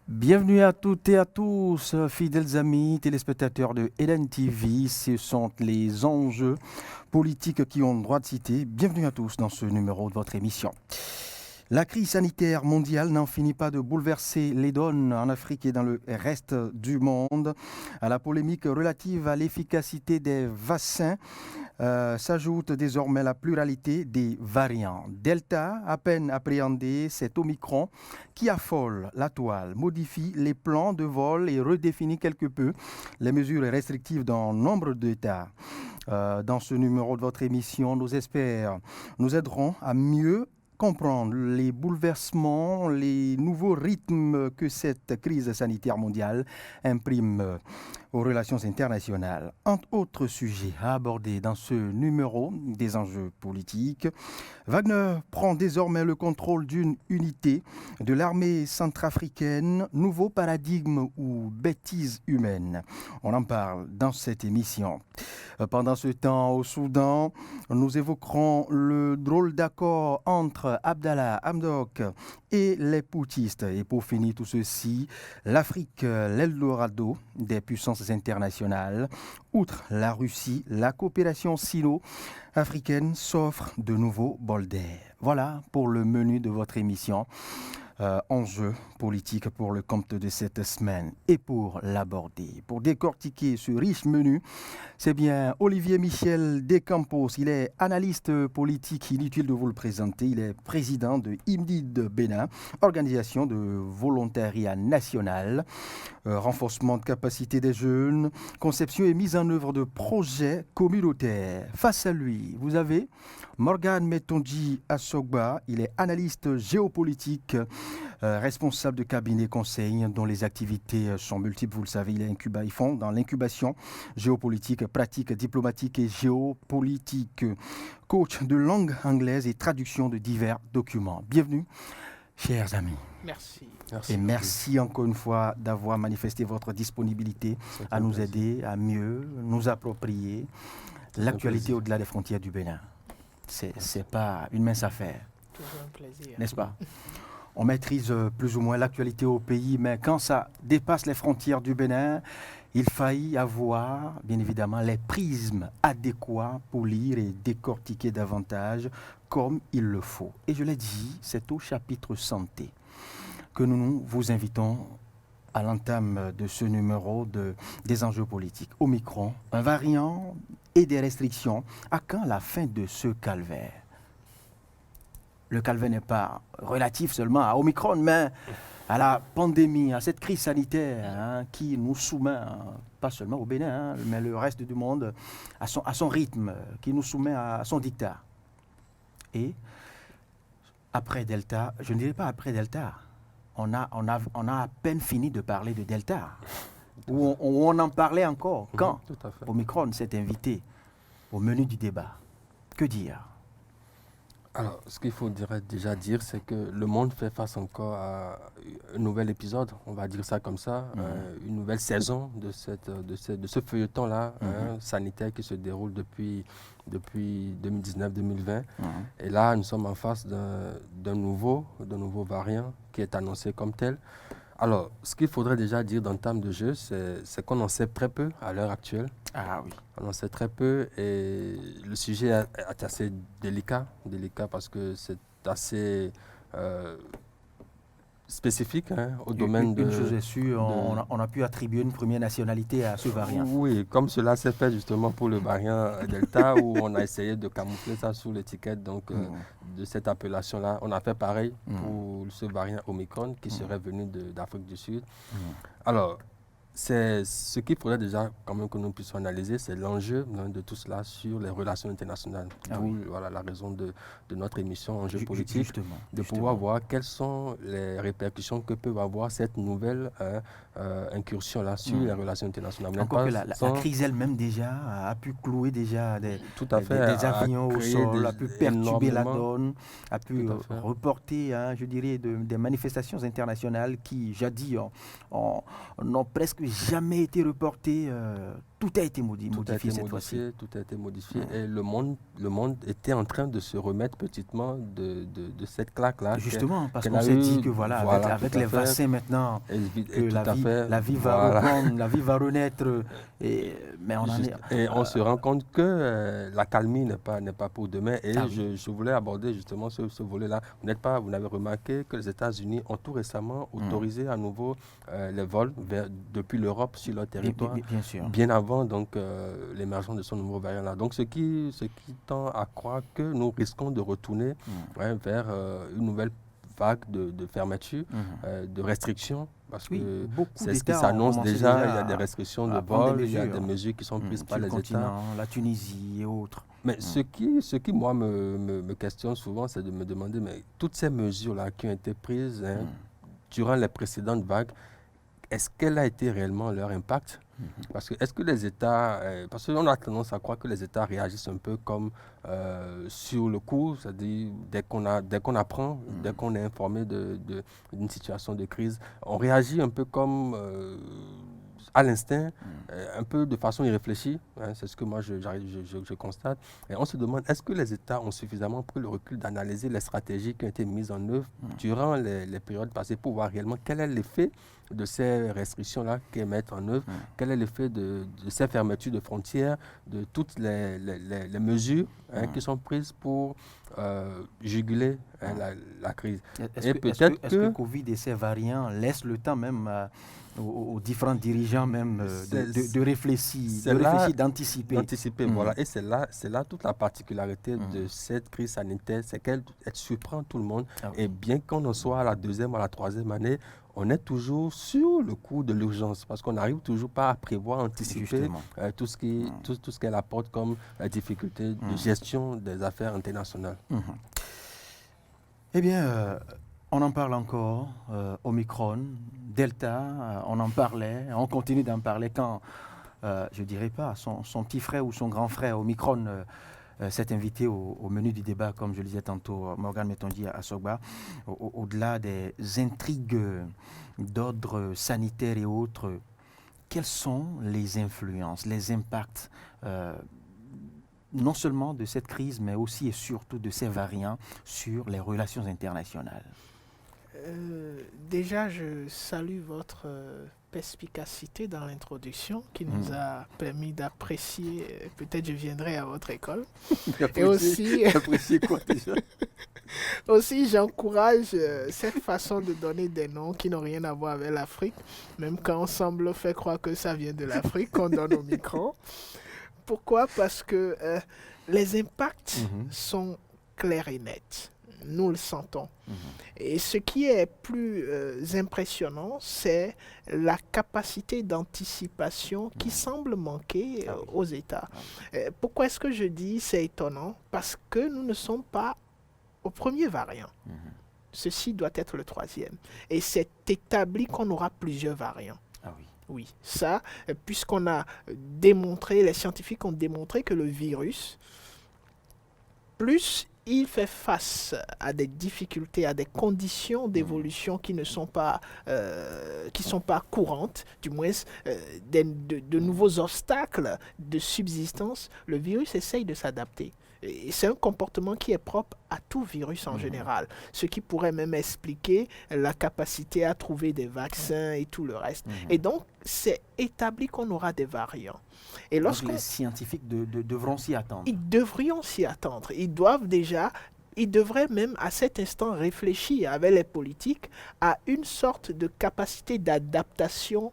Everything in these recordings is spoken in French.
Bienvenue à toutes et à tous, fidèles amis, téléspectateurs de Eden TV. Ce sont les enjeux politiques qui ont droit de citer. Bienvenue à tous dans ce numéro de votre émission. La crise sanitaire mondiale n'en finit pas de bouleverser les donnes en Afrique et dans le reste du monde. À la polémique relative à l'efficacité des vaccins s'ajoute désormais la pluralité des variants. Delta, à peine appréhendé, c'est Omicron qui affole la toile, modifie les plans de vol et redéfinit quelque peu les mesures restrictives dans nombre d'États. Dans ce numéro de votre émission, nos experts nous aideront à mieux comprendre les bouleversements, les nouveaux rythmes que cette crise sanitaire mondiale imprime aux relations internationales. Entre autres sujets à aborder dans ce numéro des enjeux politiques, Wagner prend désormais le contrôle d'une unité de l'armée centrafricaine, nouveau paradigme ou bêtise humaine. On en parle dans cette émission. Pendant ce temps, au Soudan, nous évoquerons le drôle d'accord entre Abdallah Hamdok et les poutistes. Et pour finir tout ceci, l'Afrique, l'Eldorado des puissances internationales. Outre la Russie, la coopération sino-africaine s'offre de nouveaux bols d'air. Voilà pour le menu de votre émission. Enjeux politiques pour le compte de cette semaine. Et pour l'aborder, pour décortiquer ce riche menu, c'est bien Olivier Michel Descampos. Il est analyste politique, inutile de vous le présenter. Il est président de IMDID Bénin, organisation de volontariat national, renforcement de capacité des jeunes, conception et mise en œuvre de projets communautaires. Face à lui, vous avez Morgan Metonji Assogba. Il est analyste géopolitique, responsable de cabinet conseil dont les activités sont multiples. Vous le savez, ils font dans l'incubation géopolitique, pratique diplomatique et géopolitique. Coach de langue anglaise et traduction de divers documents. Bienvenue, chers amis. Merci. Et merci encore une fois d'avoir manifesté votre disponibilité à nous aider à mieux nous approprier l'actualité au-delà des frontières du Bénin. C'est pas une mince affaire. Toujours un plaisir. N'est-ce pas? On maîtrise plus ou moins l'actualité au pays, mais quand ça dépasse les frontières du Bénin, il faillit avoir, bien évidemment, les prismes adéquats pour lire et décortiquer davantage comme il le faut. Et je l'ai dit, c'est au chapitre santé que nous vous invitons à l'entame de ce numéro des enjeux politiques. Omicron, un variant et des restrictions. À quand la fin de ce calvaire? Le calvaire n'est pas relatif seulement à Omicron, mais à la pandémie, à cette crise sanitaire qui nous soumet, pas seulement au Bénin, mais le reste du monde, à son rythme, qui nous soumet à son dictat. Et après Delta, je ne dirais pas après Delta, on a à peine fini de parler de Delta, où on en parlait encore. Quand Omicron s'est invité au menu du débat. Que dire? Alors, ce qu'il faut déjà dire, c'est que le monde fait face encore à un nouvel épisode, on va dire ça comme ça, une nouvelle saison de ce feuilleton-là sanitaire qui se déroule depuis 2019-2020. Et là, nous sommes en face d'un nouveau variant qui est annoncé comme tel. Alors, ce qu'il faudrait déjà dire d'entame de jeu, c'est qu'on en sait très peu à l'heure actuelle. Ah oui. On en sait très peu et le sujet est assez délicat parce que c'est assez spécifique au domaine de... Une chose est sûre, on a pu attribuer une première nationalité à ce variant. Oui, comme cela s'est fait justement pour le variant Delta, où on a essayé de camoufler ça sous l'étiquette de cette appellation-là. On a fait pareil pour ce variant Omicron qui serait venu d'Afrique du Sud. Alors, c'est ce qu'il faudrait déjà quand même que nous puissions analyser, c'est l'enjeu de tout cela sur les relations internationales. D'où voilà, la raison de notre émission Enjeux politiques, de pouvoir voir quelles sont les répercussions que peut avoir cette nouvelle incursion-là sur les relations internationales. Encore que la crise elle-même déjà a pu clouer déjà des avions au sol, a pu perturber la donne, a pu reporter, je dirais, des manifestations internationales qui, jadis, n'ont presque jamais été reportées. Tout a été modifié cette fois-ci. Tout a été modifié et le monde était en train de se remettre petitement de cette claque-là. Justement, parce qu'on s'est dit que avec les vaccins maintenant, la vie va reprendre, la vie va renaître. Mais on se rend compte que la calmie n'est pas pour demain. Et je voulais aborder justement ce volet-là. Vous n'avez remarqué que les États-Unis ont tout récemment autorisé à nouveau les vols depuis l'Europe sur leur territoire. Bien sûr. Bien avant donc l'émergence de ce nouveau variant-là. Donc ce qui tend à croire que nous risquons de retourner vers une nouvelle vague de fermeture, de restrictions, parce que c'est ce qui s'annonce déjà. Il y a des restrictions de vol, il y a des mesures qui sont prises par les États. La Tunisie et autres. Mais ce qui moi, me questionne souvent, c'est de me demander, mais toutes ces mesures-là qui ont été prises durant les précédentes vagues, est-ce qu'elle a été réellement leur impact? Parce que est-ce que les États, parce qu'on a tendance à croire que les États réagissent un peu comme sur le coup, c'est-à-dire dès qu'on apprend, dès qu'on est informé d'une situation de crise, on réagit un peu comme à l'instinct, un peu de façon irréfléchie. C'est ce que moi je constate. Et on se demande, est-ce que les États ont suffisamment pris le recul d'analyser les stratégies qui ont été mises en œuvre durant les périodes passées pour voir réellement quel est l'effet de ces restrictions-là qu'ils mettent en œuvre, quel est l'effet de ces fermetures de frontières, de toutes les mesures qui sont prises pour juguler la crise. Est-ce que Covid et ces variants laissent le temps même aux différents dirigeants même de réfléchir, d'anticiper. Voilà. Et c'est là toute la particularité de cette crise sanitaire, c'est qu'elle surprend tout le monde. Et bien qu'on en soit à la deuxième ou à la troisième année, on est toujours sur le coup de l'urgence parce qu'on n'arrive toujours pas à prévoir, anticiper tout ce qu'elle apporte comme difficulté de gestion des affaires internationales. Eh bien, on en parle encore, Omicron, Delta, on en parlait, on continue d'en parler quand, je ne dirais pas, son petit frère ou son grand frère Omicron s'est invité au menu du débat, comme je le disais tantôt, Morgan Metonji à Sogba, au-delà des intrigues d'ordre sanitaire et autres. Quelles sont les influences, les impacts non seulement de cette crise, mais aussi et surtout de ces variants sur les relations internationales? Déjà, je salue votre perspicacité dans l'introduction qui nous a permis d'apprécier, peut-être je viendrai à votre école. Et aussi, quoi déjà? Aussi, j'encourage cette façon de donner des noms qui n'ont rien à voir avec l'Afrique, même quand on semble faire croire que ça vient de l'Afrique, qu'on donne au micro. Pourquoi? Parce que les impacts sont clairs et nets. Nous le sentons. Et ce qui est plus impressionnant, c'est la capacité d'anticipation qui semble manquer aux États. Pourquoi est-ce que je dis c'est étonnant? Parce que nous ne sommes pas au premier variant. Ceci doit être le troisième. Et c'est établi qu'on aura plusieurs variants. Oui, ça, puisqu'on a démontré, les scientifiques ont démontré que le virus, plus il fait face à des difficultés, à des conditions d'évolution qui ne sont pas, courantes, du moins de nouveaux obstacles de subsistance, le virus essaye de s'adapter. Et c'est un comportement qui est propre à tout virus en général, ce qui pourrait même expliquer la capacité à trouver des vaccins et tout le reste. Et donc, c'est établi qu'on aura des variants. Et donc les scientifiques devront s'y attendre. Ils devrions s'y attendre. Ils devraient même à cet instant réfléchir avec les politiques à une sorte de capacité d'adaptation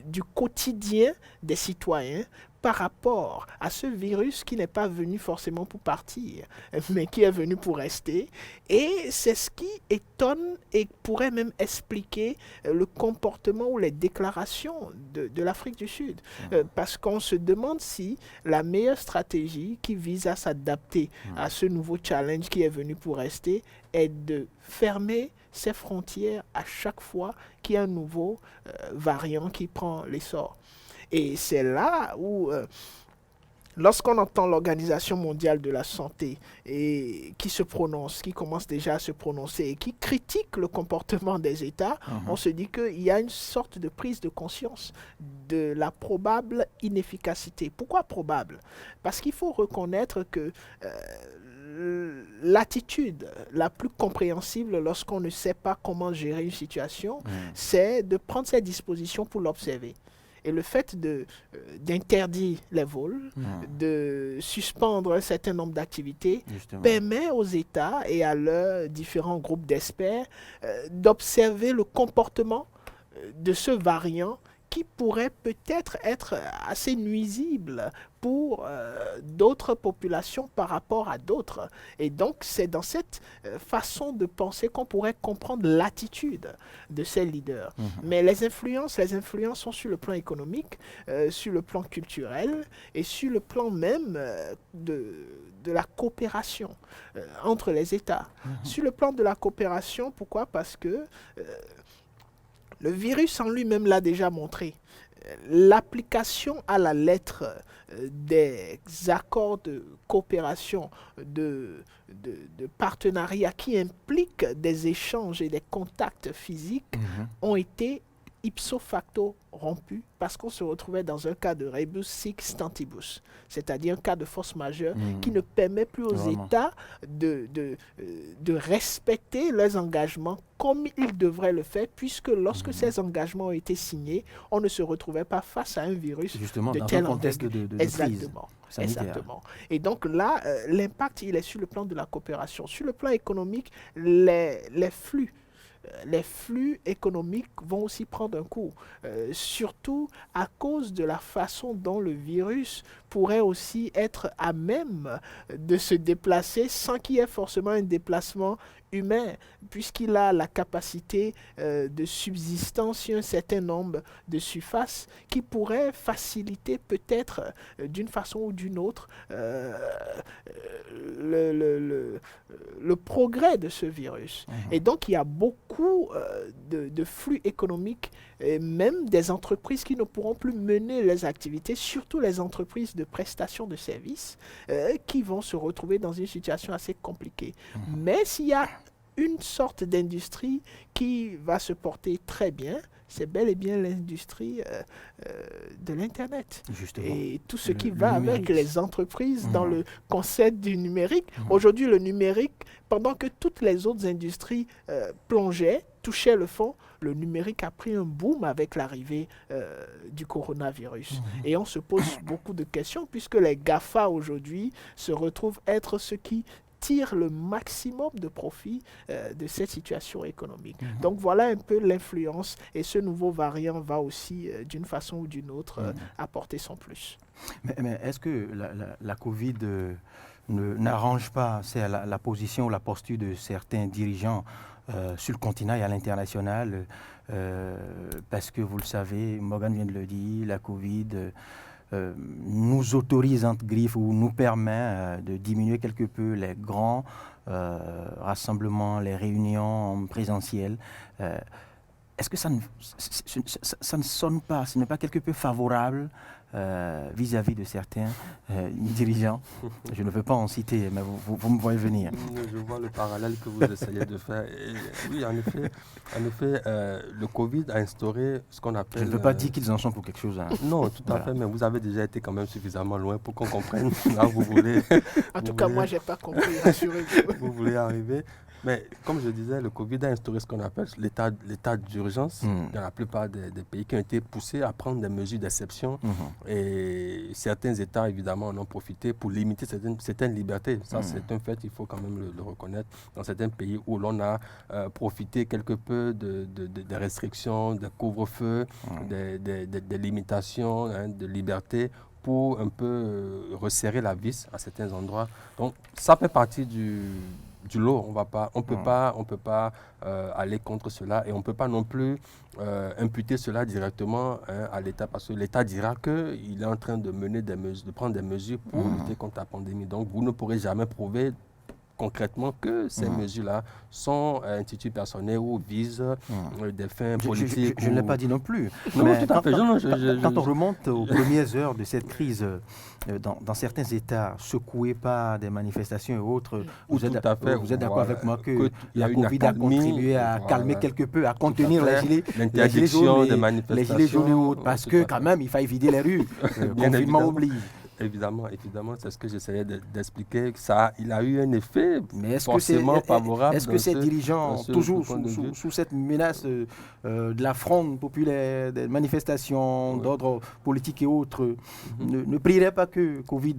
du quotidien des citoyens par rapport à ce virus qui n'est pas venu forcément pour partir, mais qui est venu pour rester. Et c'est ce qui étonne et pourrait même expliquer le comportement ou les déclarations de l'Afrique du Sud. Parce qu'on se demande si la meilleure stratégie qui vise à s'adapter à ce nouveau challenge qui est venu pour rester est de fermer ses frontières à chaque fois qu'il y a un nouveau variant qui prend l'essor. Et c'est là où, lorsqu'on entend l'Organisation mondiale de la santé et qui se prononce, qui commence déjà à se prononcer et qui critique le comportement des États, on se dit qu'il y a une sorte de prise de conscience de la probable inefficacité. Pourquoi probable? Parce qu'il faut reconnaître que l'attitude la plus compréhensible lorsqu'on ne sait pas comment gérer une situation, c'est de prendre ses dispositions pour l'observer. Et le fait d'interdire les vols, de suspendre un certain nombre d'activités, permet aux États et à leurs différents groupes d'experts d'observer le comportement de ce variant qui pourrait peut-être être assez nuisible pour d'autres populations par rapport à d'autres. Et donc, c'est dans cette façon de penser qu'on pourrait comprendre l'attitude de ces leaders. Mais les influences sont sur le plan économique, sur le plan culturel et sur le plan même de la coopération entre les États. Sur le plan de la coopération, pourquoi? Parce que le virus en lui-même l'a déjà montré. L'application à la lettre des accords de coopération, de partenariat qui impliquent des échanges et des contacts physiques ont été ipso facto rompus parce qu'on se retrouvait dans un cas de rebus sic stantibus, c'est-à-dire un cas de force majeure qui ne permet plus aux États de respecter leurs engagements comme ils devraient le faire, puisque lorsque ces engagements ont été signés, on ne se retrouvait pas face à un virus justement de dans tel un contexte de exactement, crise sanitaire. exactement. Et donc là, l'impact, il est sur le plan de la coopération. Sur le plan économique, les flux économiques vont aussi prendre un coup, surtout à cause de la façon dont le virus pourrait aussi être à même de se déplacer sans qu'il y ait forcément un déplacement humain, puisqu'il a la capacité de subsistance sur un certain nombre de surfaces qui pourrait faciliter peut-être d'une façon ou d'une autre le progrès de ce virus. Et donc il y a beaucoup de flux économiques et même des entreprises qui ne pourront plus mener les activités, surtout les entreprises de prestation de services qui vont se retrouver dans une situation assez compliquée. Mais s'il y a une sorte d'industrie qui va se porter très bien, c'est bel et bien l'industrie de l'Internet. Justement. Et tout ce qui va numérique. avec les entreprises dans le concept du numérique. Aujourd'hui, le numérique, pendant que toutes les autres industries plongeaient, touchaient le fond, le numérique a pris un boom avec l'arrivée du coronavirus. Et on se pose beaucoup de questions puisque les GAFA aujourd'hui se retrouvent être ceux qui tirent le maximum de profit de cette situation économique. Donc voilà un peu l'influence et ce nouveau variant va aussi d'une façon ou d'une autre apporter son plus. Mais est-ce que la Covid n'arrange pas la position ou la posture de certains dirigeants sur le continent et à l'international parce que vous le savez, Morgan vient de le dire, la Covid nous autorise entre griffes ou nous permet de diminuer quelque peu les grands rassemblements, les réunions présentielles. Est-ce que ça ne sonne pas, ce n'est pas quelque peu favorable vis-à-vis de certains dirigeants? Je ne veux pas en citer, mais vous me voyez venir. Je vois le parallèle que vous essayez de faire. Et oui, en effet, le Covid a instauré ce qu'on appelle... Je ne veux pas dire qu'ils en sont pour quelque chose. Hein. Non, tout à fait, mais vous avez déjà été quand même suffisamment loin pour qu'on comprenne là où vous voulez. En tout cas, moi, je n'ai pas compris, rassurez-vous. Vous voulez arriver. Mais comme je disais, le Covid a instauré ce qu'on appelle l'état d'urgence dans la plupart des pays qui ont été poussés à prendre des mesures d'exception. Et certains États, évidemment, en ont profité pour limiter certaines libertés. Ça, c'est un fait, il faut quand même le reconnaître. Dans certains pays où l'on a profité quelque peu des restrictions, des couvre-feux, des limitations de liberté pour un peu resserrer la vis à certains endroits. Donc, ça fait partie du lot. On peut pas aller contre cela et on ne peut pas non plus imputer cela directement à l'État parce que l'État dira qu'il est en train de mener des mesures, de prendre des mesures pour lutter contre la pandémie. Donc, vous ne pourrez jamais prouver concrètement que ces mesures-là sont intitulées personnelles ou visent des fins politiques. Je ne l'ai pas dit non plus. Non, Mais tout à fait. Quand on remonte aux premières heures de cette crise, dans certains États secoués par des manifestations et autres, vous êtes d'accord avec moi que la Covid a contribué à calmer quelque peu, à contenir les gilets jaunes et autres, parce que quand même, il fallait vider les rues. Le confinement oblige. Évidemment, c'est ce que j'essayais d'expliquer. Il a eu un effet forcément favorable. Est-ce que ces dirigeants, toujours sous cette menace de la fronde populaire, des manifestations d'ordre politique et autres, ne prieraient pas que Covid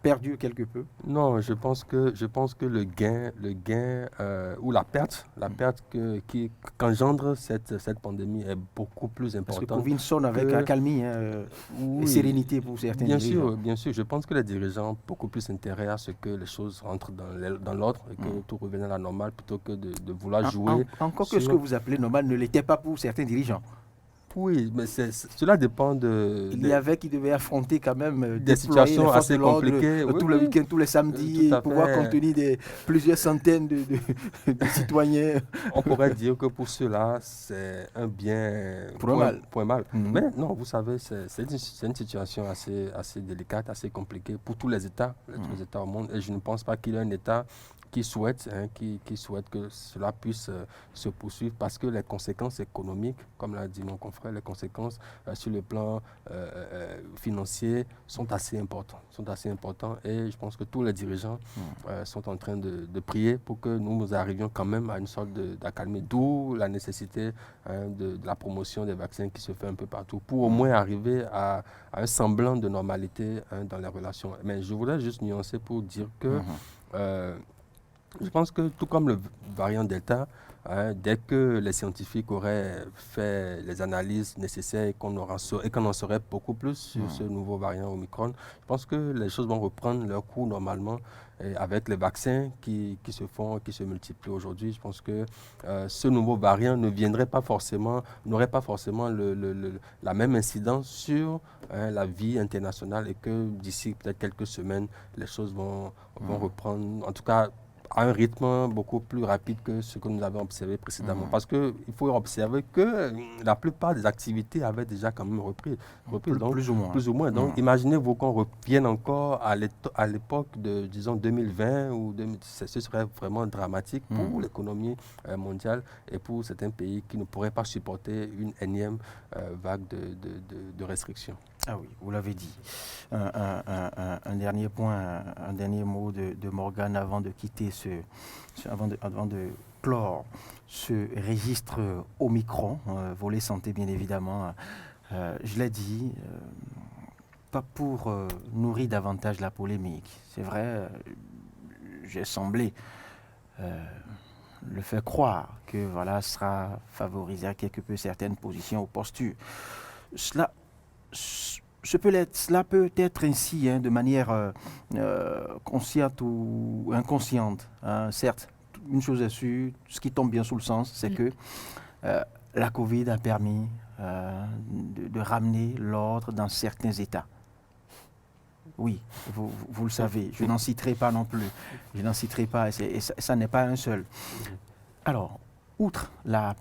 perdure quelque peu? Non, je pense que le gain ou la perte qu'engendre cette pandémie est beaucoup plus importante. Parce que Covid sonne avec accalmie et sérénité pour certains dirigeants. Bien sûr, je pense que les dirigeants ont beaucoup plus intérêt à ce que les choses rentrent dans l'ordre et que tout revienne à la normale plutôt que de vouloir jouer. Encore que ce que vous appelez normal ne l'était pas pour certains dirigeants. Oui, mais cela dépend de... Il y avait qui devaient affronter quand même des situations assez compliquées. Tout le week-end, tous les samedis, et pouvoir contenir plusieurs centaines de citoyens. On pourrait dire que pour cela, c'est un bien pour un mal. Mais non, vous savez, c'est une situation assez délicate, assez compliquée pour tous les États au monde. Et je ne pense pas qu'il y ait un État qui souhaite que cela puisse se poursuivre parce que les conséquences économiques, comme l'a dit mon confrère, les conséquences sur le plan financier sont assez importantes. Et je pense que tous les dirigeants sont en train de prier pour que nous arrivions quand même à une sorte d'accalmie, d'où la nécessité de la promotion des vaccins qui se fait un peu partout pour au moins arriver à un semblant de normalité dans les relations. Mais je voudrais juste nuancer pour dire que je pense que tout comme le variant Delta, dès que les scientifiques auraient fait les analyses nécessaires et qu'on en saurait beaucoup plus sur ce nouveau variant Omicron, je pense que les choses vont reprendre leur cours normalement. Et avec les vaccins qui se multiplient aujourd'hui, je pense que ce nouveau variant n'aurait pas forcément la même incidence sur la vie internationale et que d'ici peut-être quelques semaines, les choses vont reprendre, en tout cas, à un rythme beaucoup plus rapide que ce que nous avons observé précédemment. Parce qu'il faut observer que la plupart des activités avaient déjà quand même repris. Donc, plus ou moins. Donc, imaginez-vous qu'on revienne encore à l'époque de, disons, 2020, ce serait vraiment dramatique pour l'économie mondiale et pour certains pays qui ne pourraient pas supporter une énième vague de restrictions. Ah oui, vous l'avez dit. Un dernier point, un dernier mot de Morgane avant de quitter avant de clore ce registre Omicron, volet santé bien évidemment. Je l'ai dit, pas pour nourrir davantage la polémique. C'est vrai, j'ai semblé le faire croire que sera favorisé quelque peu certaines positions ou postures. Cela peut être ainsi, de manière consciente ou inconsciente. Certes, une chose est sûre, ce qui tombe bien sous le sens, c'est que la Covid a permis de ramener l'ordre dans certains États. Oui, vous le savez, je n'en citerai pas non plus. Je n'en citerai pas, et ça n'est pas un seul. Alors, outre la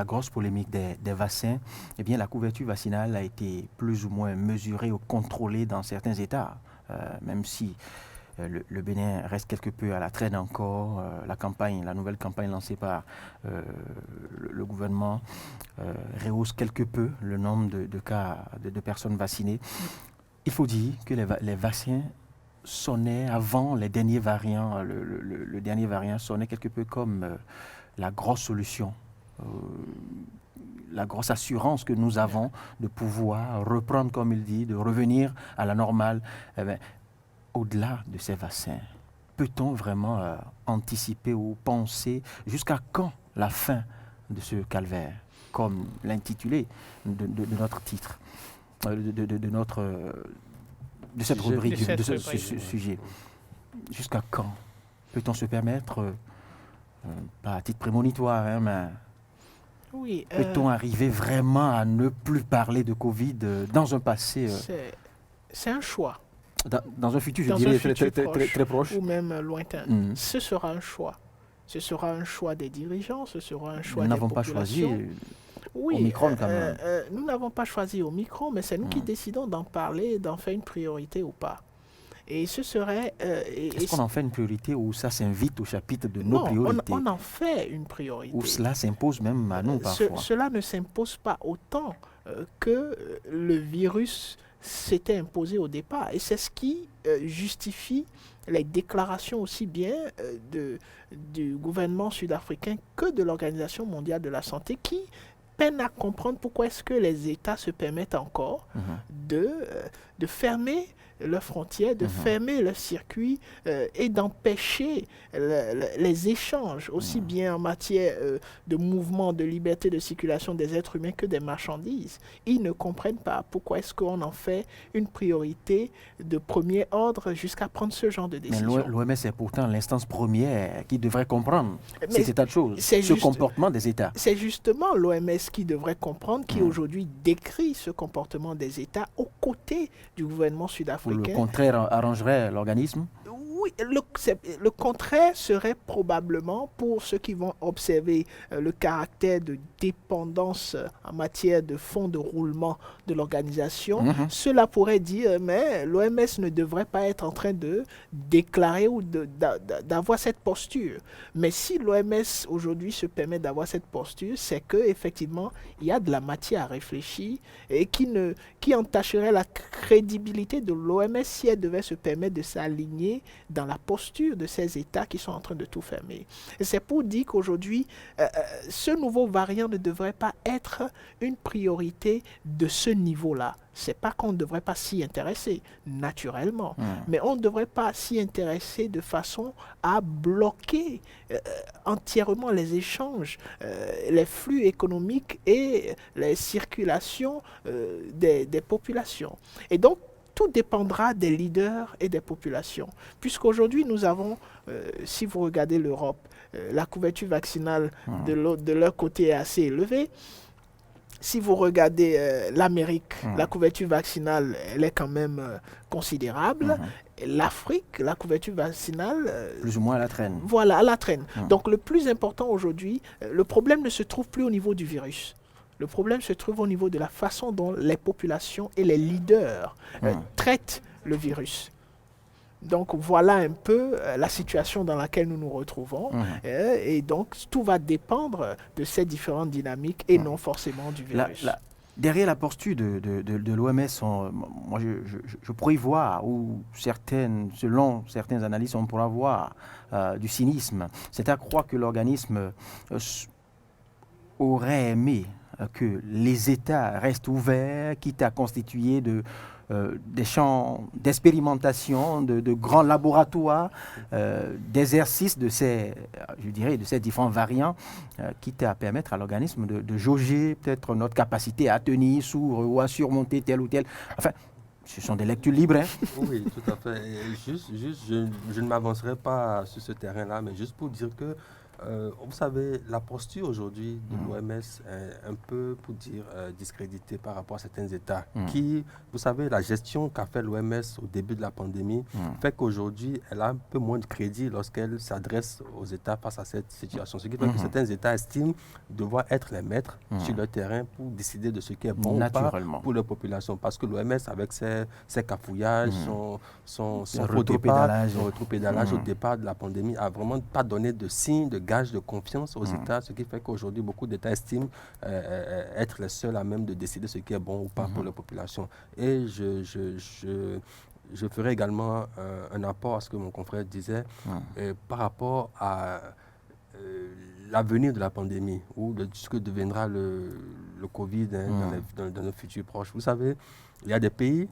grosse polémique des vaccins, eh bien, la couverture vaccinale a été plus ou moins mesurée ou contrôlée dans certains États, même si le Bénin reste quelque peu à la traîne encore. La nouvelle campagne lancée par le gouvernement rehausse quelque peu le nombre de cas de personnes vaccinées. Il faut dire que les vaccins sonnaient avant les derniers variants. Le dernier variant sonnait quelque peu comme la grosse solution, la grosse assurance que nous avons de pouvoir reprendre, comme il dit, de revenir à la normale. Eh bien, au-delà de ces vaccins, peut-on vraiment anticiper ou penser jusqu'à quand la fin de ce calvaire, comme l'intitulé de notre titre, de de cette rubrique, de de cette ce rubrique. sujet. Jusqu'à quand peut-on se permettre, pas à titre prémonitoire, hein, mais Oui, peut-on arriver vraiment à ne plus parler de Covid dans un passé, c'est un choix, dans un futur, je dans un dirais, futur très proche? ou même lointain. Mhm. Ce sera un choix. Ce sera un choix des dirigeants, ce sera un choix Nous des n'avons pas choisi populations. Oui, Omicron quand même. nous n'avons pas choisi Omicron, mais c'est nous qui Mhm. décidons d'en parler, d'en faire une priorité ou pas. Et ce serait... Est-ce qu'on en fait une priorité ou ça s'invite au chapitre de nos non, priorités? on en fait une priorité. Ou cela s'impose même à nous parfois? Cela ne s'impose pas autant que le virus s'était imposé au départ. Et c'est ce qui justifie les déclarations aussi bien du gouvernement sud-africain que de l'Organisation mondiale de la santé qui peine à comprendre pourquoi est-ce que les États se permettent encore Mhm. de fermer leurs frontières, de fermer leurs circuits et d'empêcher les échanges, aussi bien en matière de mouvement, de liberté de circulation des êtres humains que des marchandises. Ils ne comprennent pas pourquoi est-ce qu'on en fait une priorité de premier ordre jusqu'à prendre ce genre de Mais décision. l'OMS est pourtant l'instance première qui devrait comprendre Mais cet état de choses, c'est ce juste- comportement des États. C'est justement l'OMS qui devrait comprendre, qui aujourd'hui décrit ce comportement des États aux côtés du gouvernement Ou le sud-africain. contraire arrangerait l'organisme. Oui, le contraire serait probablement, pour ceux qui vont observer le caractère de dépendance en matière de fonds de roulement de l'organisation, Mhm. cela pourrait dire, mais l'OMS ne devrait pas être en train de déclarer ou d'avoir cette posture. Mais si l'OMS aujourd'hui se permet d'avoir cette posture, c'est qu'effectivement, il y a de la matière à réfléchir et qui entacherait la crédibilité de l'OMS si elle devait se permettre de s'aligner dans la posture de ces États qui sont en train de tout fermer. Et c'est pour dire qu'aujourd'hui, ce nouveau variant ne devrait pas être une priorité de ce niveau-là. C'est pas qu'on ne devrait pas s'y intéresser, naturellement, mais on ne devrait pas s'y intéresser de façon à bloquer entièrement les échanges, les flux économiques et les circulations des populations. Et donc, tout dépendra des leaders et des populations. Puisqu'aujourd'hui, nous avons, si vous regardez l'Europe, la couverture vaccinale de leur côté est assez élevée. Si vous regardez l'Amérique, la couverture vaccinale, elle est quand même considérable. L'Afrique, la couverture vaccinale... Plus ou moins à la traîne. Voilà, à la traîne. Donc le plus important aujourd'hui, le problème ne se trouve plus au niveau du virus. Le problème se trouve au niveau de la façon dont les populations et les leaders traitent le virus. Donc voilà un peu la situation dans laquelle nous nous retrouvons. Et donc tout va dépendre de ces différentes dynamiques et non forcément du virus. Derrière la posture de l'OMS, moi je pourrais y voir, ou selon certaines analyses, on pourra voir du cynisme. C'est à croire que l'organisme aurait aimé que les États restent ouverts, quitte à constituer des champs d'expérimentation, de grands laboratoires, d'exercice de ces différents variants, quitte à permettre à l'organisme de jauger peut-être notre capacité à tenir ou à surmonter tel ou tel. Enfin, ce sont des lectures libres. Hein. Oui, tout à fait. Et je ne m'avancerai pas sur ce terrain-là, mais juste pour dire que vous savez, la posture aujourd'hui de l'OMS est un peu, pour dire, discréditée par rapport à certains États qui, vous savez, la gestion qu'a fait l'OMS au début de la pandémie fait qu'aujourd'hui, elle a un peu moins de crédit lorsqu'elle s'adresse aux États face à cette situation. Ce qui fait que certains États estiment devoir être les maîtres sur le terrain pour décider de ce qui est bon ou pas pour leur population. Parce que l'OMS, avec ses cafouillages, son rétropédalage au départ de la pandémie, a vraiment pas donné de signe, de gage de confiance aux États, ce qui fait qu'aujourd'hui, beaucoup d'États estiment être les seuls à même de décider ce qui est bon ou pas pour la population. Et je ferai également un apport à ce que mon confrère disait par rapport à l'avenir de la pandémie ou de ce que deviendra le Covid dans le futur proche. Vous savez, il y a des pays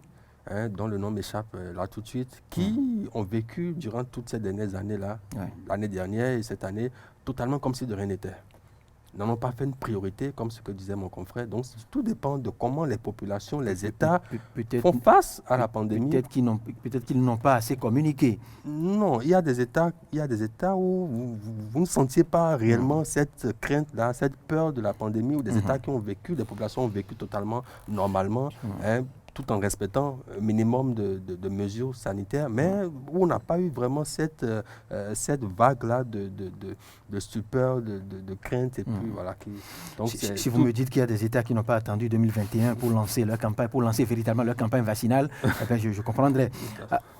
dont le nom m'échappe là tout de suite, qui ont vécu durant toutes ces dernières années-là, l'année dernière et cette année, totalement comme si de rien n'était. n'en ont pas fait une priorité, comme ce que disait mon confrère. Donc, tout dépend de comment les populations, les États font face à la pandémie. Peut-être qu'ils n'ont pas assez communiqué. Non, il y a des États où vous ne sentiez pas réellement cette crainte-là, cette peur de la pandémie, ou des États qui ont vécu, des populations ont vécu totalement normalement, hein, tout en respectant un minimum de mesures sanitaires, mais où on n'a pas eu vraiment cette vague-là de stupeur, de crainte. Et puis, voilà, donc si vous me dites qu'il y a des États qui n'ont pas attendu 2021 pour lancer leur campagne, pour lancer véritablement leur campagne vaccinale, je comprendrai.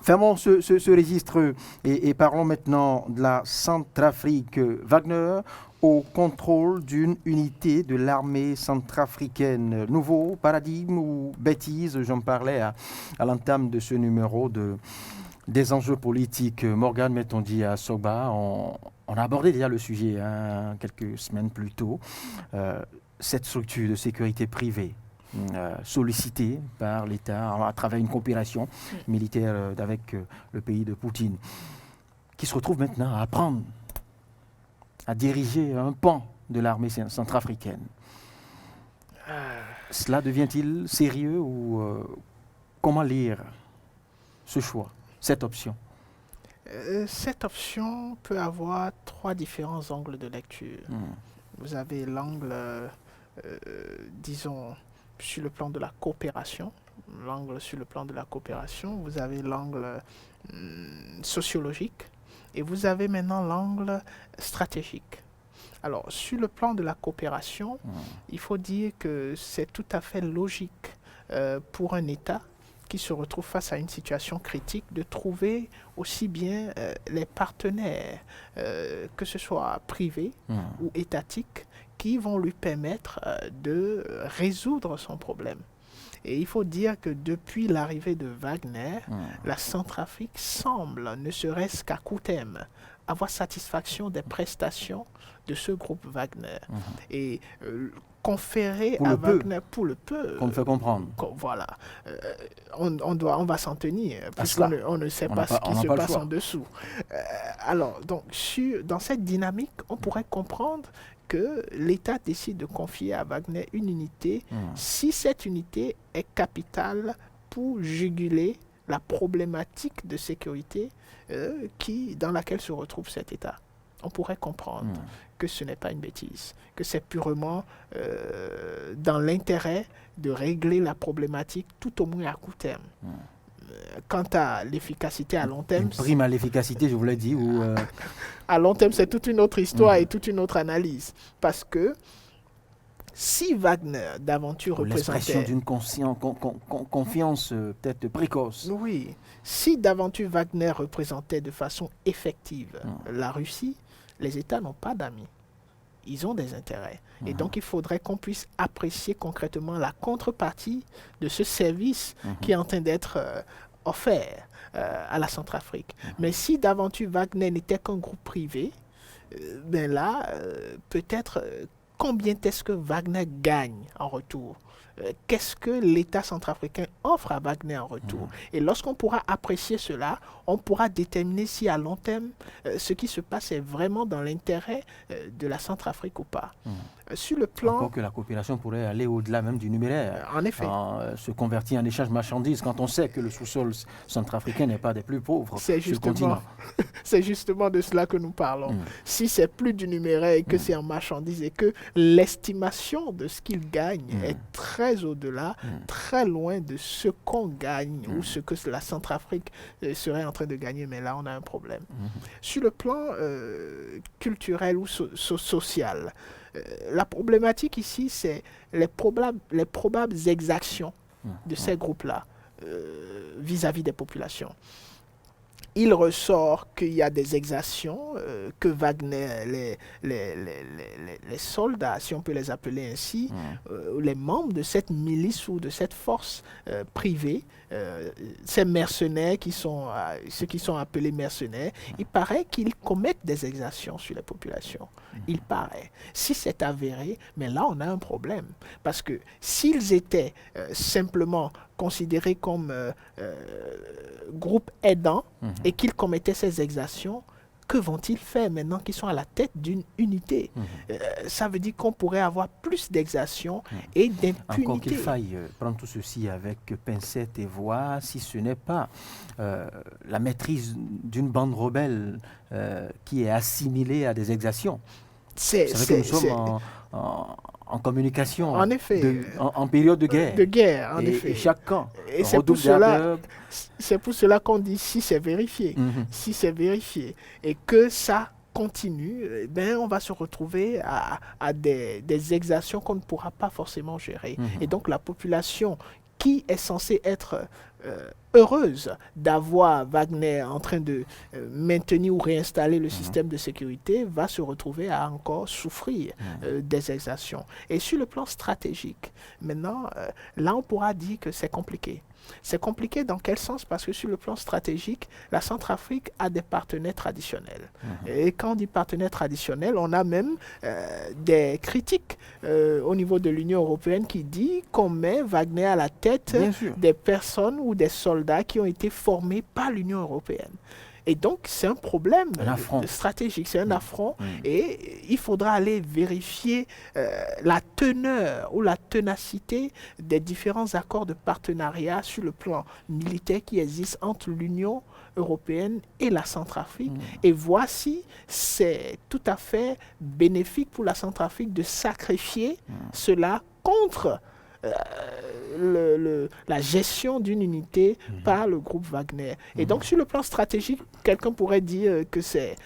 Fermons ce registre et parlons maintenant de la Centrafrique. Wagner au contrôle d'une unité de l'armée centrafricaine. Nouveau paradigme ou bêtise, j'en parlais à l'entame de ce numéro des enjeux politiques. Morgane Metondi à Soba, on a abordé déjà le sujet quelques semaines plus tôt. Cette structure de sécurité privée, sollicitée par l'État à travers une coopération militaire avec le pays de Poutine, qui se retrouve maintenant à prendre, à diriger un pan de l'armée centrafricaine. Cela devient-il sérieux ou comment lire ce choix, cette option? Cette option peut avoir 3 différents angles de lecture. Vous avez l'angle, disons, sur le plan de la coopération. L'angle sur le plan de la coopération. Vous avez l'angle sociologique. Et vous avez maintenant l'angle stratégique. Alors, sur le plan de la coopération, il faut dire que c'est tout à fait logique pour un État qui se retrouve face à une situation critique de trouver aussi bien les partenaires, que ce soit privés ou étatiques, qui vont lui permettre de résoudre son problème. Et il faut dire que depuis l'arrivée de Wagner, la Centrafrique semble, ne serait-ce qu'à court terme, avoir satisfaction des prestations de ce groupe Wagner. Et conférer à Wagner pour le peu. Qu'on me fait comprendre. Voilà. On va s'en tenir, puisqu'on ne sait pas ce qui se passe en dessous. Alors, donc, dans cette dynamique, on pourrait comprendre que l'État décide de confier à Wagner une unité si cette unité est capitale pour juguler la problématique de sécurité dans laquelle se retrouve cet État. On pourrait comprendre que ce n'est pas une bêtise, que c'est purement dans l'intérêt de régler la problématique tout au moins à court terme. Quant à l'efficacité à long terme... Une prime à l'efficacité, je vous l'ai dit, ou... À long terme, c'est toute une autre histoire et toute une autre analyse. Parce que si Wagner d'aventure représentait... L'expression d'une confiance peut-être précoce. Oui. Si d'aventure Wagner représentait de façon effective la Russie, les États n'ont pas d'amis. Ils ont des intérêts. Et donc, il faudrait qu'on puisse apprécier concrètement la contrepartie de ce service qui est en train d'être offert à la Centrafrique. Mais si d'aventure Wagner n'était qu'un groupe privé, ben là, peut-être combien est-ce que Wagner gagne en retour? Qu'est-ce que l'État centrafricain offre à Wagner en retour? Et lorsqu'on pourra apprécier cela, on pourra déterminer si à long terme, ce qui se passe est vraiment dans l'intérêt de la Centrafrique ou pas. Sur le plan... Encore que la coopération pourrait aller au-delà même du numéraire. En effet. Se convertir en échange de marchandises quand on sait que le sous-sol centrafricain n'est pas des plus pauvres sur le continent. C'est justement de cela que nous parlons. Si c'est plus du numéraire et que c'est en marchandises et que l'estimation de ce qu'il gagne est très au-delà, très loin de ce qu'on gagne ou ce que la Centrafrique serait en train de gagner, mais là on a un problème. Sur le plan culturel ou social, la problématique ici, c'est les probables exactions de ces groupes-là vis-à-vis des populations. Il ressort qu'il y a des exactions, que Wagner, les soldats, si on peut les appeler ainsi, les membres de cette milice ou de cette force privée, ces mercenaires ceux qui sont appelés mercenaires, il paraît qu'ils commettent des exactions sur les populations. Il paraît. Si c'est avéré, mais là on a un problème. Parce que s'ils étaient simplement considérés comme groupe aidant et qu'ils commettaient ces exactions, que vont-ils faire maintenant qu'ils sont à la tête d'une unité? Ça veut dire qu'on pourrait avoir plus d'exactions et d'impunité. Encore qu'il faille prendre tout ceci avec pincette et voir si ce n'est pas la maîtrise d'une bande rebelle qui est assimilée à des exactions. C'est vrai que nous sommes en communication, en effet, en période de guerre. En effet. Et chaque camp et c'est pour cela qu'on dit si c'est vérifié. Si c'est vérifié et que ça continue, on va se retrouver à des exactions qu'on ne pourra pas forcément gérer. Et donc la population qui est censée être heureuse d'avoir Wagner en train de maintenir ou réinstaller le système de sécurité va se retrouver à encore souffrir des exactions. Et sur le plan stratégique, maintenant, là on pourra dire que c'est compliqué. C'est compliqué dans quel sens? Parce que sur le plan stratégique, la Centrafrique a des partenaires traditionnels. Et quand on dit partenaires traditionnels, on a même des critiques au niveau de l'Union européenne qui dit qu'on met Wagner à la tête des personnes ou des soldats qui ont été formés par l'Union européenne. Et donc, c'est un problème stratégique, c'est un affront. Et il faudra aller vérifier la teneur ou la ténacité des différents accords de partenariat sur le plan militaire qui existent entre l'Union européenne et la Centrafrique. Et voir si c'est tout à fait bénéfique pour la Centrafrique de sacrifier cela contre la gestion d'une unité par le groupe Wagner. Et donc, sur le plan stratégique, quelqu'un pourrait dire que c'est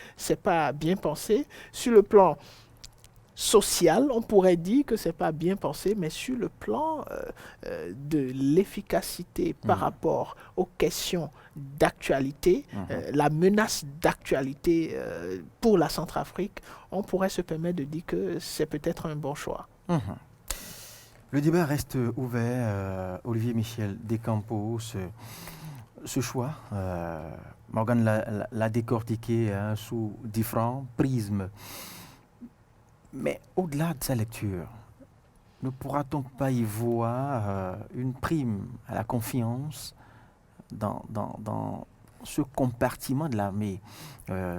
pas bien pensé. Sur le plan social, on pourrait dire que c'est pas bien pensé, mais sur le plan de l'efficacité par rapport aux questions d'actualité, la menace d'actualité pour la Centrafrique, on pourrait se permettre de dire que c'est peut-être un bon choix. Le débat reste ouvert. Olivier Michel Descampos, ce choix, Morgan l'a décortiqué sous différents prismes. Mais au-delà de sa lecture, ne pourra-t-on pas y voir une prime à la confiance dans ce compartiment de l'armée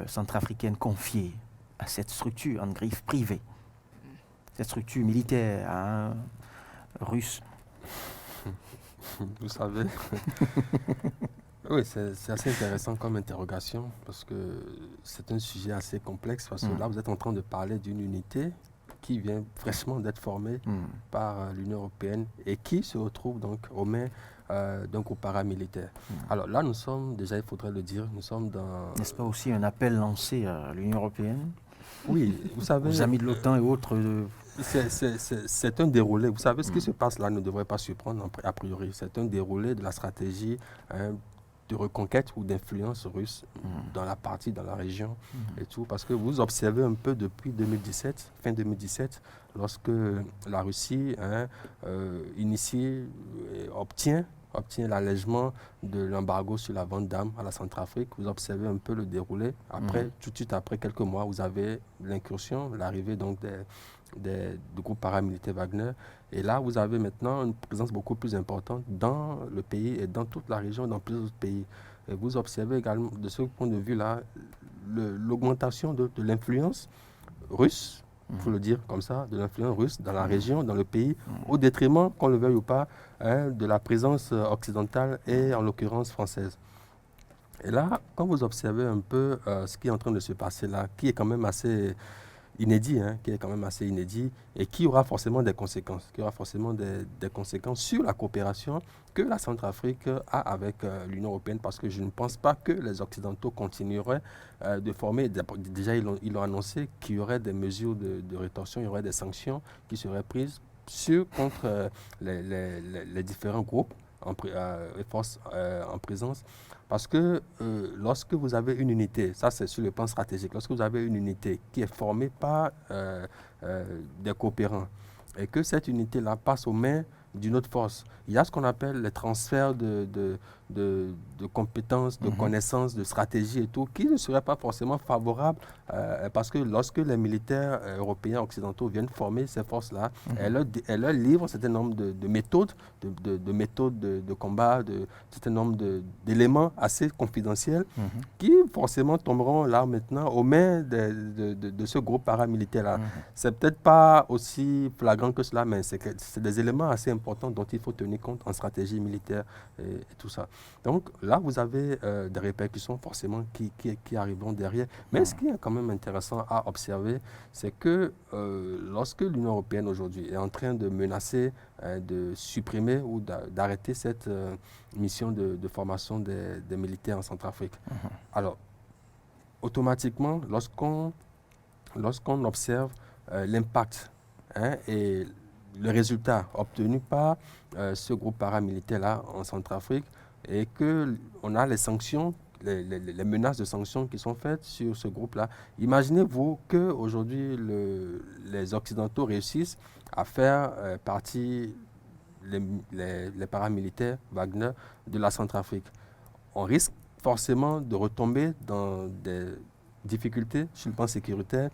centrafricaine confiée à cette structure en griffe privée, cette structure militaire russe? Vous savez, oui, c'est assez intéressant comme interrogation parce que c'est un sujet assez complexe parce que là, vous êtes en train de parler d'une unité qui vient fraîchement d'être formée par l'Union européenne et qui se retrouve donc aux mains d'un groupe paramilitaire. Alors là, nous sommes, déjà il faudrait le dire, nous sommes dans... N'est-ce pas aussi un appel lancé à l'Union européenne? Oui, vous savez... Aux amis de l'OTAN et autres... C'est un déroulé. Vous savez, ce qui se passe là ne devrait pas surprendre a priori. C'est un déroulé de la stratégie de reconquête ou d'influence russe dans la région et tout. Parce que vous observez un peu depuis 2017, fin 2017, lorsque la Russie initie, obtient l'allègement de l'embargo sur la vente d'armes à la Centrafrique. Vous observez un peu le déroulé. Après, tout de suite après quelques mois, vous avez l'incursion, l'arrivée donc du groupe paramilitaire Wagner. Et là, vous avez maintenant une présence beaucoup plus importante dans le pays et dans toute la région, dans plusieurs autres pays. Et vous observez également, de ce point de vue-là, l'augmentation de l'influence russe, il faut le dire comme ça, de l'influence russe dans la région, dans le pays, au détriment, qu'on le veuille ou pas, de la présence occidentale et en l'occurrence française. Et là, quand vous observez un peu ce qui est en train de se passer là, qui est quand même assez inédit, et qui aura forcément des conséquences, sur la coopération que la Centrafrique a avec l'Union européenne, parce que je ne pense pas que les Occidentaux continueraient de former. Déjà, ils ont annoncé qu'il y aurait des mesures de rétorsion, il y aurait des sanctions qui seraient prises contre les différents groupes et forces en présence. Parce que lorsque vous avez une unité, ça c'est sur le plan stratégique, lorsque vous avez une unité qui est formée par des coopérants et que cette unité-là passe aux mains d'une autre force, il y a ce qu'on appelle les transferts de de compétences, de connaissances, de stratégies et tout, qui ne seraient pas forcément favorables parce que lorsque les militaires européens occidentaux viennent former ces forces-là, elles leur livrent un certain nombre de méthodes, de méthodes de combat, un certain nombre d'éléments assez confidentiels qui forcément tomberont là maintenant aux mains de ce groupe paramilitaire-là. C'est peut-être pas aussi flagrant que cela, mais c'est des éléments assez importants dont il faut tenir compte en stratégie militaire et tout ça. Donc là, vous avez des répercussions forcément qui arriveront derrière. Mais ce qui est quand même intéressant à observer, c'est que lorsque l'Union européenne aujourd'hui est en train de menacer de supprimer ou d'arrêter cette mission de formation des militaires en Centrafrique, alors automatiquement, lorsqu'on observe l'impact et le résultat obtenu par ce groupe paramilitaire-là en Centrafrique et qu'on a les sanctions, les menaces de sanctions qui sont faites sur ce groupe-là. Imaginez-vous qu'aujourd'hui, les Occidentaux réussissent à faire partie les paramilitaires Wagner de la Centrafrique. On risque forcément de retomber dans des difficultés sur le plan sécuritaire.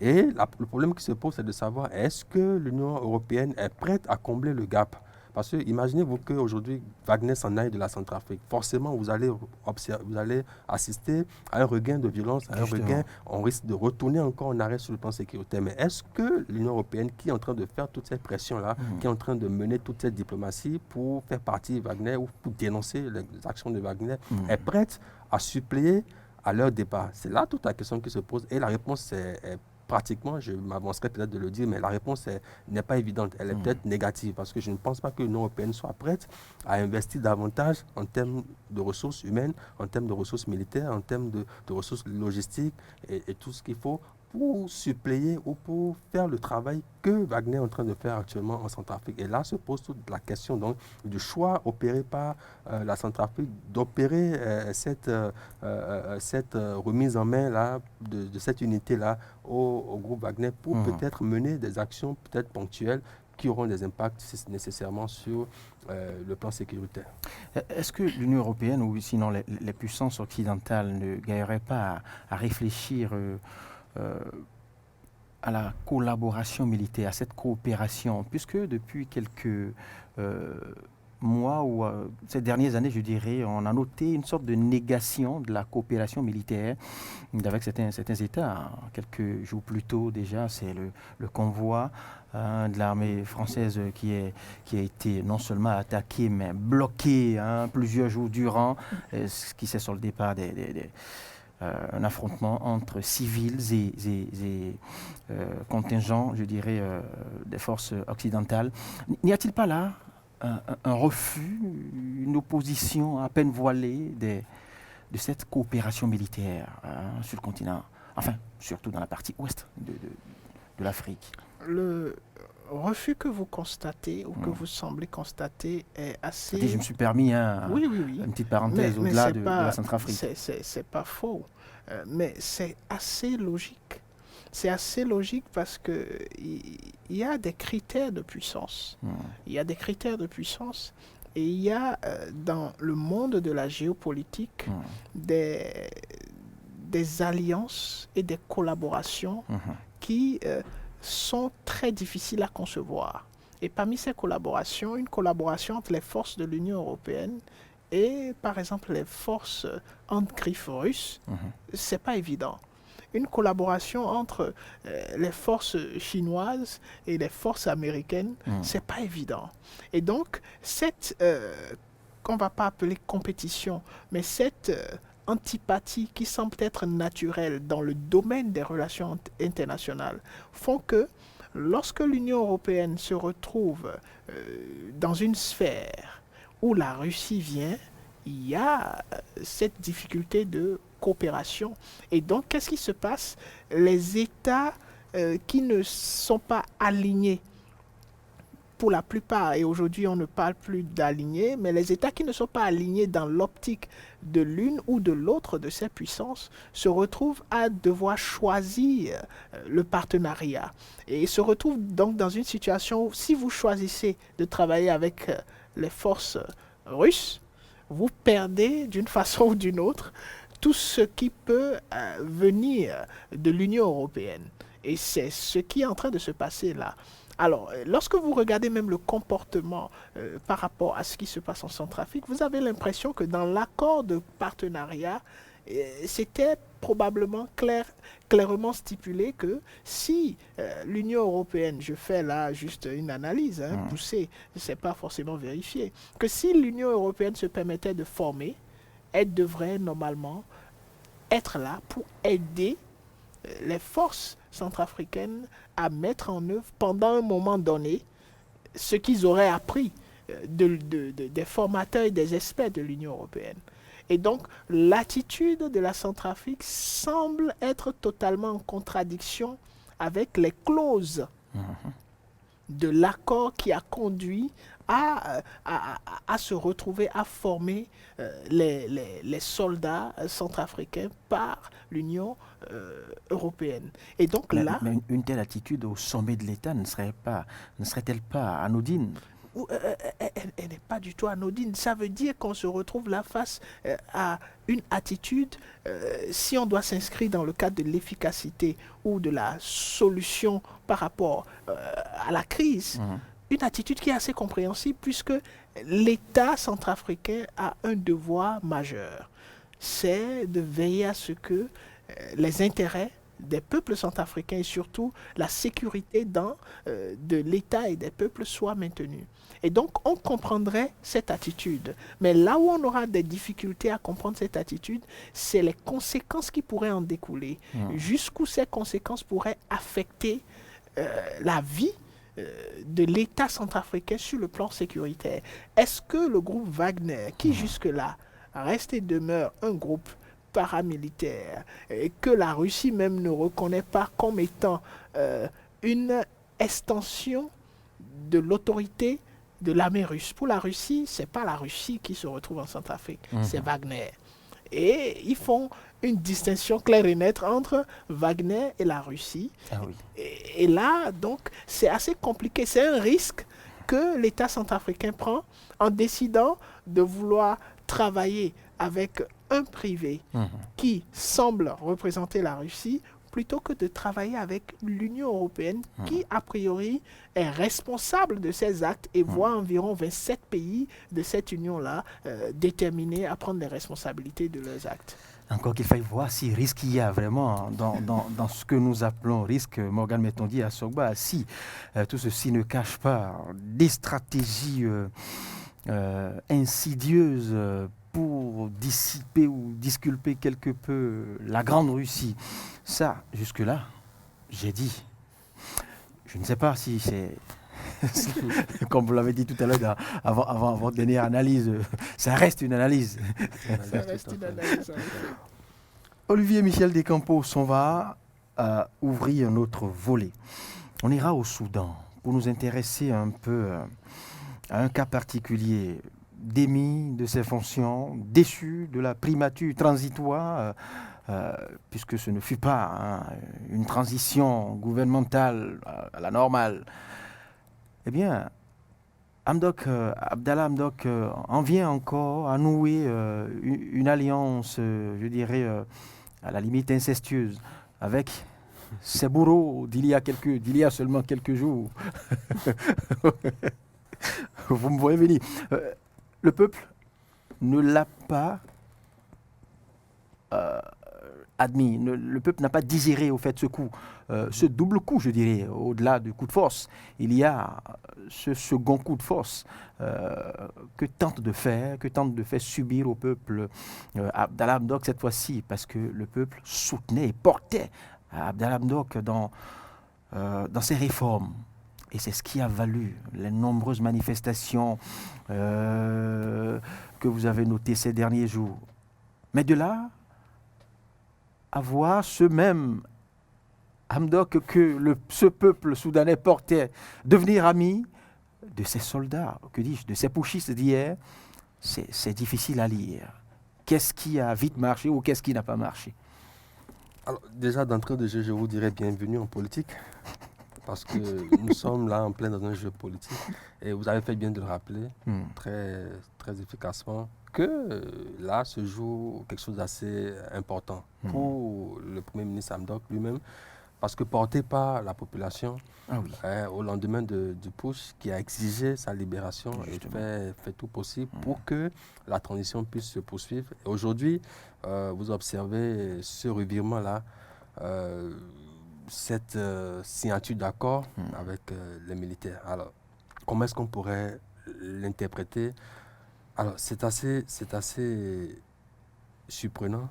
Et le problème qui se pose, c'est de savoir est-ce que l'Union européenne est prête à combler le gap? Parce que imaginez-vous qu'aujourd'hui, Wagner s'en aille de la Centrafrique. Forcément, vous allez assister à un regain de violence, à un regain. On risque de retourner encore en arrêt sur le plan sécuritaire. Mais est-ce que l'Union européenne, qui est en train de faire toute cette pression-là, qui est en train de mener toute cette diplomatie pour faire partie de Wagner ou pour dénoncer les actions de Wagner, est prête à suppléer à leur départ? C'est là toute la question qui se pose. Et la réponse est pratiquement, je m'avancerai peut-être de le dire, mais la réponse n'est pas évidente. Elle est peut-être négative parce que je ne pense pas que l'Union européenne soit prête à investir davantage en termes de ressources humaines, en termes de ressources militaires, en termes de ressources logistiques et tout ce qu'il faut pour suppléer ou pour faire le travail que Wagner est en train de faire actuellement en Centrafrique. Et là se pose toute la question donc, du choix opéré par la Centrafrique d'opérer cette remise en main là, de cette unité-là au groupe Wagner pour peut-être mener des actions peut-être ponctuelles qui auront des impacts nécessairement sur le plan sécuritaire. Est-ce que l'Union européenne ou sinon les puissances occidentales ne gagneraient pas à réfléchir à la collaboration militaire, à cette coopération, puisque depuis quelques mois ou ces dernières années, je dirais, on a noté une sorte de négation de la coopération militaire avec certains États. Quelques jours plus tôt déjà, c'est le convoi de l'armée française qui a été non seulement attaqué, mais bloqué plusieurs jours durant, ce qui s'est soldé par un affrontement entre civils et contingents, je dirais, des forces occidentales. N'y a-t-il pas là un refus, une opposition à peine voilée de cette coopération militaire sur le continent, enfin, surtout dans la partie ouest de l'Afrique? Le refus que vous constatez ou que vous semblez constater est assez... Je me suis permis oui. une petite parenthèse au-delà de la Centrafrique. C'est pas faux, mais c'est assez logique. C'est assez logique parce qu'il y a des critères de puissance. Il y a des critères de puissance et il y a dans le monde de la géopolitique des alliances et des collaborations qui sont très difficiles à concevoir. Et parmi ces collaborations, une collaboration entre les forces de l'Union européenne et, par exemple, les forces anti-griffes russes, c'est pas évident. Une collaboration entre les forces chinoises et les forces américaines, c'est pas évident. Et donc, cette, qu'on va pas appeler compétition, mais cette antipathie qui semble être naturelle dans le domaine des relations internationales font que lorsque l'Union européenne se retrouve dans une sphère où la Russie vient, il y a cette difficulté de coopération. Et donc, qu'est-ce qui se passe? Les États qui ne sont pas alignés, pour la plupart, et aujourd'hui on ne parle plus d'alignés, mais les États qui ne sont pas alignés dans l'optique de l'une ou de l'autre de ces puissances se retrouvent à devoir choisir le partenariat. Et se retrouvent donc dans une situation où si vous choisissez de travailler avec les forces russes, vous perdez d'une façon ou d'une autre tout ce qui peut venir de l'Union européenne. Et c'est ce qui est en train de se passer là. Alors, lorsque vous regardez même le comportement par rapport à ce qui se passe en Centrafrique, vous avez l'impression que dans l'accord de partenariat, c'était probablement clairement stipulé que si l'Union européenne, je fais là juste une analyse poussée, ce n'est pas forcément vérifié, que si l'Union européenne se permettait de former, elle devrait normalement être là pour aider les forces centrafricaines à mettre en œuvre pendant un moment donné ce qu'ils auraient appris des formateurs et des experts de l'Union européenne. Et donc, l'attitude de la Centrafrique semble être totalement en contradiction avec les clauses de l'accord qui a conduit à se retrouver, à former les soldats centrafricains par l'Union européenne. Et donc là... Mais une telle attitude au sommet de l'État ne serait-elle pas anodine ? Elle n'est pas du tout anodine. Ça veut dire qu'on se retrouve là face à une attitude, si on doit s'inscrire dans le cadre de l'efficacité ou de la solution par rapport à la crise, une attitude qui est assez compréhensible puisque l'État centrafricain a un devoir majeur. C'est de veiller à ce que les intérêts des peuples centrafricains et surtout la sécurité de l'État et des peuples soient maintenus. Et donc, on comprendrait cette attitude. Mais là où on aura des difficultés à comprendre cette attitude, c'est les conséquences qui pourraient en découler. Jusqu'où ces conséquences pourraient affecter la vie de l'État centrafricain sur le plan sécuritaire. Est-ce que le groupe Wagner, qui jusque-là reste et demeure un groupe paramilitaire, et que la Russie même ne reconnaît pas comme étant une extension de l'autorité de l'armée russe. Pour la Russie, ce n'est pas la Russie qui se retrouve en Centrafrique, c'est Wagner. Et ils font une distinction claire et nette entre Wagner et la Russie. Ah oui. Et là, donc, c'est assez compliqué. C'est un risque que l'État centrafricain prend en décidant de vouloir travailler avec un privé qui semble représenter la Russie plutôt que de travailler avec l'Union européenne qui, a priori, est responsable de ces actes et voit environ 27 pays de cette union-là déterminés à prendre les responsabilités de leurs actes. Encore qu'il faille voir si risque il y a vraiment dans ce que nous appelons risque, Morgan Metondi à Sogba, si tout ceci ne cache pas des stratégies insidieuses pour dissiper ou disculper quelque peu la Grande Russie. Ça, jusque-là, j'ai dit. Je ne sais pas si c'est... Comme vous l'avez dit tout à l'heure, avant votre dernière analyse, ça reste une analyse. Ça reste une analyse. Olivier Michel Descampos, on va ouvrir un autre volet. On ira au Soudan pour nous intéresser un peu à un cas particulier, démis de ses fonctions, déchu de la primature transitoire, puisque ce ne fut pas une transition gouvernementale à la normale. Eh bien, Abdallah Hamdok en vient encore à nouer une alliance, je dirais, à la limite incestueuse, avec ses bourreaux d'il y a seulement quelques jours. Vous me voyez venir. Le peuple ne l'a pas admis. Le peuple n'a pas digéré au fait ce coup, ce double coup, je dirais, au-delà du coup de force. Il y a ce second coup de force que tente de faire subir au peuple Abdallah Hamdok cette fois-ci, parce que le peuple soutenait et portait Abdallah Hamdok dans ses réformes. Et c'est ce qui a valu les nombreuses manifestations que vous avez notées ces derniers jours. Mais de là, à voir ce même Hamdok que ce peuple soudanais portait devenir ami de ses soldats, que dis-je, de ses putschistes d'hier, c'est difficile à lire. Qu'est-ce qui a vite marché ou qu'est-ce qui n'a pas marché? Alors, déjà, d'entrée de jeu, je vous dirais bienvenue en politique, parce que nous sommes là en plein dans un jeu politique. Et vous avez fait bien de le rappeler, très, très efficacement, que là se joue quelque chose d'assez important pour le Premier ministre Hamdok lui-même, parce que porté par la population, au lendemain du putsch, qui a exigé sa libération et fait tout possible pour que la transition puisse se poursuivre. Et aujourd'hui, vous observez ce revirement-là, cette signature d'accord avec les militaires. Alors, comment est-ce qu'on pourrait l'interpréter? Alors, c'est assez surprenant.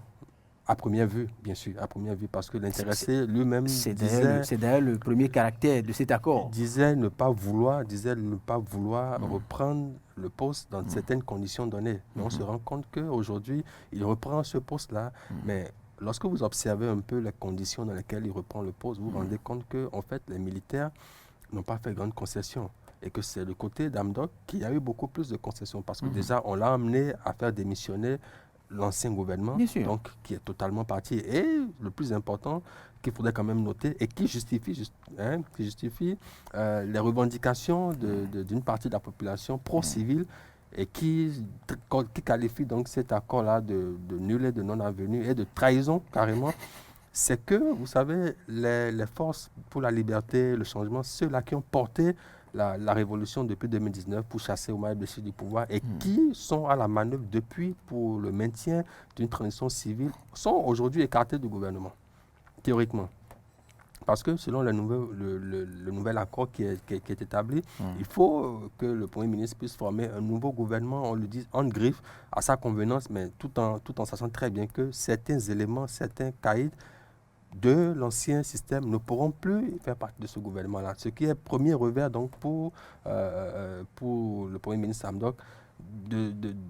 À première vue, bien sûr, à première vue, parce que l'intéressé lui-même disait... C'est d'ailleurs le premier caractère de cet accord. Disait ne pas vouloir reprendre le poste dans certaines conditions données. Mais on se rend compte qu'aujourd'hui, il reprend ce poste-là. Mais lorsque vous observez un peu les conditions dans lesquelles il reprend le poste, vous vous rendez compte que, en fait, les militaires n'ont pas fait grande concession. Et que c'est le côté d'Hamdok qui a eu beaucoup plus de concessions. Parce que déjà, on l'a amené à faire démissionner l'ancien gouvernement, donc qui est totalement parti. Et le plus important, qu'il faudrait quand même noter, et qui justifie les revendications d'une partie de la population pro-civile, et qui qualifie donc cet accord-là de nul et de non-avenu et de trahison carrément, c'est que, vous savez, les forces pour la liberté, le changement, ceux-là qui ont porté la révolution depuis 2019 pour chasser Omar el-Béchir du pouvoir et qui sont à la manœuvre depuis pour le maintien d'une transition civile, sont aujourd'hui écartés du gouvernement, théoriquement. Parce que selon le nouvel accord qui est établi, il faut que le Premier ministre puisse former un nouveau gouvernement, on le dit en griffe, à sa convenance, mais tout en sachant très bien que certains éléments, certains caïds de l'ancien système ne pourront plus faire partie de ce gouvernement-là. Ce qui est premier revers donc pour le Premier ministre Hamdok,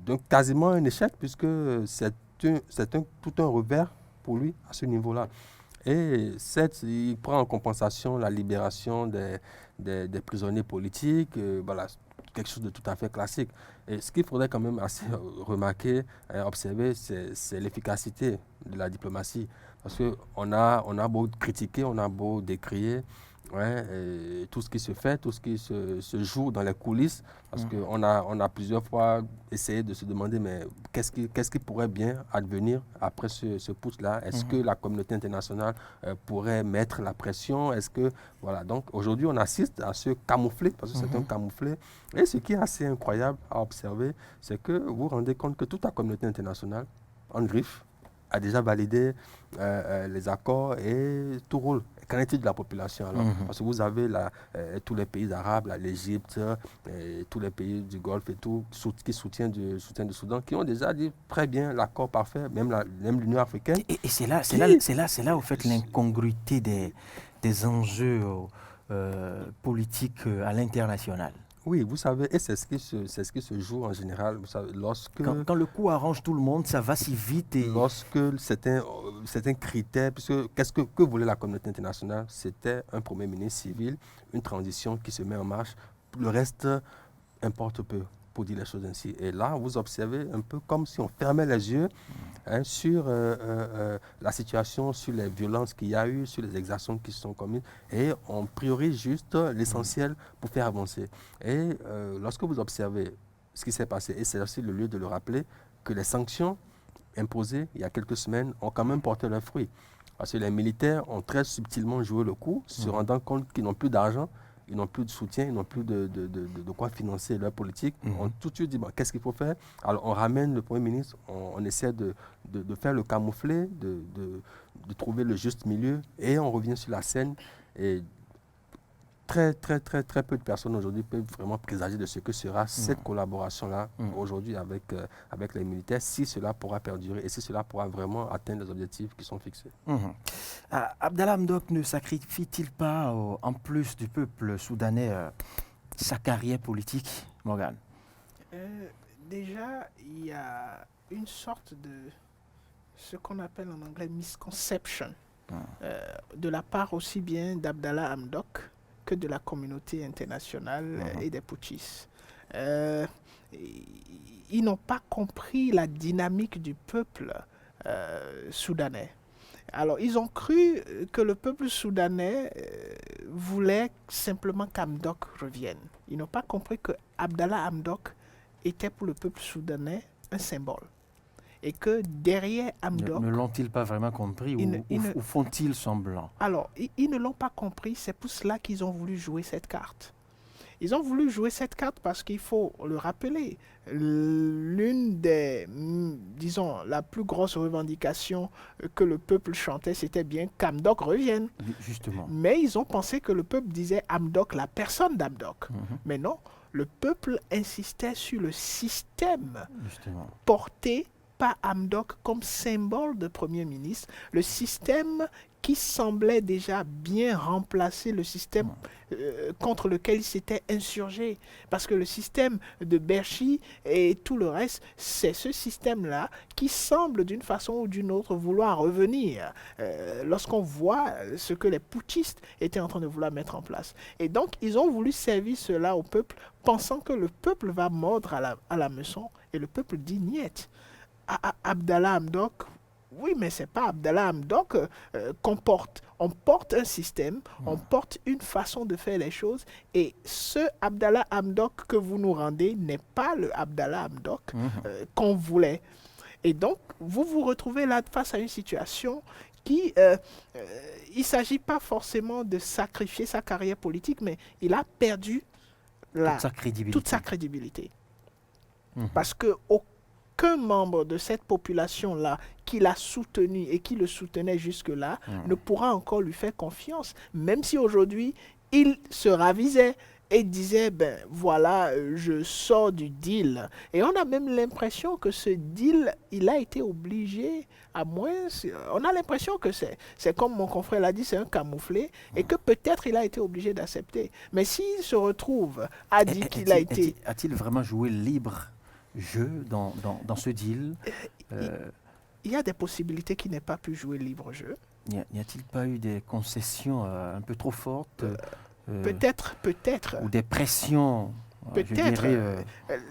donc quasiment un échec, puisque c'est tout un revers pour lui à ce niveau-là. Et certes, il prend en compensation la libération des prisonniers politiques, voilà, quelque chose de tout à fait classique. Et ce qu'il faudrait quand même assez remarquer et observer, c'est l'efficacité de la diplomatie. Parce qu'on a beau critiquer, on a beau décrier tout ce qui se fait, tout ce qui se joue dans les coulisses. Parce qu'on a plusieurs fois essayé de se demander, mais qu'est-ce qui pourrait bien advenir après ce putsch-là? Est-ce que la communauté internationale pourrait mettre la pression? Est-ce que... Voilà, donc aujourd'hui, on assiste à ce camouflet, parce que c'est un camouflet. Et ce qui est assez incroyable à observer, c'est que vous vous rendez compte que toute la communauté internationale, en griffe, a déjà validé les accords et tout roule. Qu'en est-il de la population alors? Parce que vous avez tous les pays arabes, l'Égypte, tous les pays du Golfe et tout, qui soutiennent du Soudan, qui ont déjà dit très bien l'accord parfait, même l'Union africaine. Et c'est là, au fait, l'incongruité des enjeux politiques à l'international. Oui, vous savez, et c'est ce qui se joue en général. Vous savez, quand le coup arrange tout le monde, ça va si vite. Et... Lorsque certains critères, puisque que voulait la communauté internationale? C'était un Premier ministre civil, une transition qui se met en marche. Le reste importe peu, pour dire les choses ainsi. Et là, vous observez un peu comme si on fermait les yeux sur la situation, sur les violences qu'il y a eu, sur les exactions qui se sont commises, et on priorise juste l'essentiel pour faire avancer. Et lorsque vous observez ce qui s'est passé, et c'est aussi le lieu de le rappeler, que les sanctions imposées il y a quelques semaines ont quand même porté leurs fruits. Parce que les militaires ont très subtilement joué le coup, se rendant compte qu'ils n'ont plus d'argent, ils n'ont plus de soutien, ils n'ont plus de quoi financer leur politique. On tout de suite dit, bon, qu'est-ce qu'il faut faire? Alors on ramène le Premier ministre, on essaie de faire le camouflet, de trouver le juste milieu, et on revient sur la scène. Et très peu de personnes aujourd'hui peuvent vraiment présager de ce que sera cette collaboration-là aujourd'hui avec les militaires, si cela pourra perdurer et si cela pourra vraiment atteindre les objectifs qui sont fixés. Abdallah Hamdok ne sacrifie-t-il pas, en plus du peuple soudanais, sa carrière politique, Morgan? Déjà, il y a une sorte de ce qu'on appelle en anglais misconception de la part aussi bien d'Abdallah Hamdok que de la communauté internationale et des putschistes. Ils n'ont pas compris la dynamique du peuple soudanais. Alors, ils ont cru que le peuple soudanais voulait simplement qu'Hamdok revienne. Ils n'ont pas compris que Abdallah Hamdok était pour le peuple soudanais un symbole. Et que derrière Hamdok, Ne l'ont-ils pas vraiment compris ou font-ils semblant? alors, ils ne l'ont pas compris, c'est pour cela qu'ils ont voulu jouer cette carte. Ils ont voulu jouer cette carte parce qu'il faut le rappeler, l'une des, disons, la plus grosse revendication que le peuple chantait, c'était bien qu'Hamdok revienne. Justement. Mais ils ont pensé que le peuple disait Hamdok, la personne d'Hamdok. Mais non, le peuple insistait sur le système Justement. porté par Hamdok comme symbole de Premier ministre, le système qui semblait déjà bien remplacer le système contre lequel il s'était insurgé. Parce que le système de Berchi et tout le reste, c'est ce système-là qui semble d'une façon ou d'une autre vouloir revenir lorsqu'on voit ce que les putschistes étaient en train de vouloir mettre en place. Et donc, ils ont voulu servir cela au peuple, pensant que le peuple va mordre à la meçon. Et le peuple dit niet. Abdallah Hamdok, oui, mais c'est pas Abdallah Hamdok qu'on porte. On porte un système, on porte une façon de faire les choses, et ce Abdallah Hamdok que vous nous rendez n'est pas le Abdallah Hamdok qu'on voulait. Et donc, vous vous retrouvez là face à une situation qui, il ne s'agit pas forcément de sacrifier sa carrière politique, mais il a perdu toute sa crédibilité. Parce que aucun membre de cette population-là qui l'a soutenu et qui le soutenait jusque-là ne pourra encore lui faire confiance, même si aujourd'hui, il se ravisait et disait, ben voilà, je sors du deal. Et on a même l'impression que ce deal, il a été obligé, à moins, on a l'impression que c'est comme mon confrère l'a dit, c'est un camouflé, et que peut-être il a été obligé d'accepter. Mais s'il se retrouve à dire qu'il a été... A-t-il vraiment joué libre jeu dans ce deal? Il y a des possibilités qu'il n'ait pas pu jouer libre jeu. N'y a-t-il pas eu des concessions un peu trop fortes Peut-être. Ou des pressions, peut-être.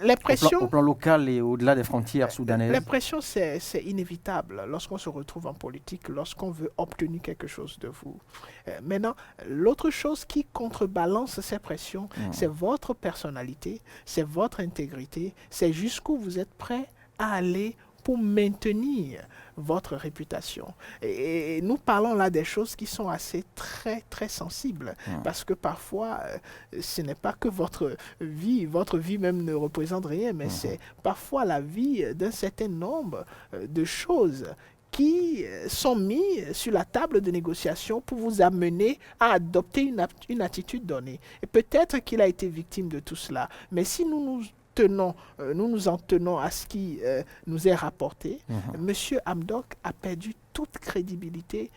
Les pressions au plan local et au-delà des frontières soudanaises. Les pressions, c'est inévitable lorsqu'on se retrouve en politique, lorsqu'on veut obtenir quelque chose de vous. Maintenant, l'autre chose qui contrebalance ces pressions, c'est votre personnalité, c'est votre intégrité, c'est jusqu'où vous êtes prêt à aller pour maintenir votre réputation. Et nous parlons là des choses qui sont assez très sensibles, parce que parfois, ce n'est pas que votre vie même ne représente rien, mais c'est parfois la vie d'un certain nombre de choses qui sont mises sur la table de négociation pour vous amener à adopter une attitude donnée. Et peut-être qu'il a été victime de tout cela, mais si nous nous en tenons à ce qui nous est rapporté, M. Hamdok a perdu toute crédibilité,